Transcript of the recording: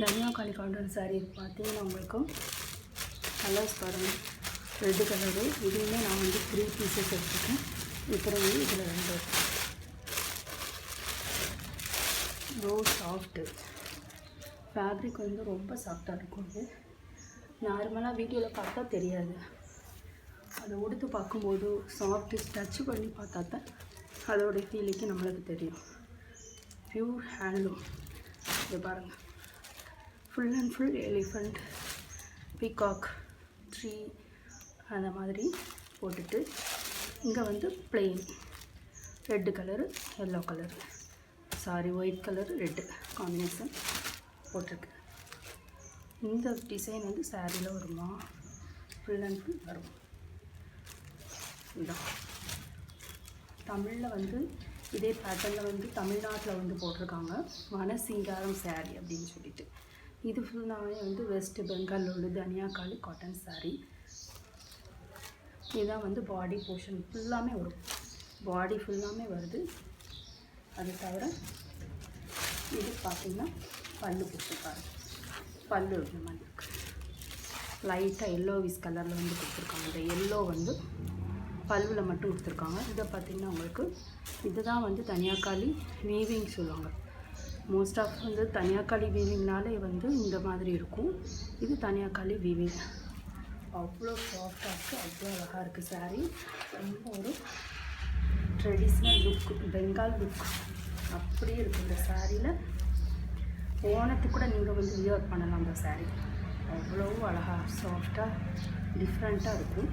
தனியா காலி காட்டன் சாரீ பார்த்தீங்கன்னா உங்களுக்கு கலர்ஸ் பாருங்கள். ரெட்டு கலரு இதுவுமே நான் வந்து 3 பீசஸ் எடுத்துருக்கேன். அப்புறம் இதில் 2 ரோ சாஃப்ட்டு ஃபேப்ரிக் வந்து ரொம்ப சாஃப்டாக இருக்கும். இது நார்மலாக வீடியோவில் பார்த்தா தெரியாது, அதை உடுத்து பார்க்கும்போது சாஃப்ட்டு டச் பண்ணி பார்த்தா தான் அதோடைய ஃபீலிங்கு நம்மளுக்கு தெரியும். Pure handloom. இது பாருங்கள், full and full elephant, peacock, tree அந்த மாதிரி போட்டுட்டு இங்கே வந்து plain red colour, yellow colour, sorry white colour red combination போட்டிருக்கு. இந்த டிசைன் வந்து சாரியில் வருமா, ஃபுல் அண்ட் ஃபுல் வரும். இதுதான் தமிழில் வந்து இதே பேட்டர்னில் வந்து தமிழ்நாட்டில் வந்து போட்டிருக்காங்க, மனசிங்காரம் சாரீ அப்படின்னு சொல்லிட்டு. இது ஃபுல்லாகவே வந்து வெஸ்ட் பெங்காலில் உள்ள தனியா காலி காட்டன் சாரீ. இதுதான் வந்து பாடி போர்ஷன் ஃபுல்லாமே வரும், பாடி ஃபுல்லாமே வருது. அது தவிர இது பார்த்திங்கன்னா பல்லு கொடுத்துருக்காரு, பல்லு இந்த மாதிரி இருக்குது. லைட்டாக எல்லோவிஸ் கலரில் வந்து கொடுத்துருக்காங்க. இந்த எல்லோ வந்து பல்லில் மட்டும் கொடுத்துருக்காங்க. இதை பார்த்திங்கன்னா உங்களுக்கு இதுதான் வந்து தனியாக்காளி வீவிங் சொல்லுவாங்க. மோஸ்ட் ஆஃப் வந்து தனியாக்காளி வீவிங்னாலே வந்து இந்த மாதிரி இருக்கும். இது தனியாக்காளி வீவிங். அவ்வளோ சாஃப்டாக இருக்குது, அவ்வளோ அழகாக இருக்குது சாரீ. ரொம்ப ஒரு ட்ரெடிஷ்னல் லுக், பெங்கால் லுக் அப்படியே இருக்குது இந்த சாரியில். ஓணத்துக்கு கூட நீங்கள் வந்து வியர் பண்ணலாம். அந்த சாரீ அவ்வளோ அழகாக சாஃப்டாக டிஃப்ரெண்ட்டாக இருக்கும்.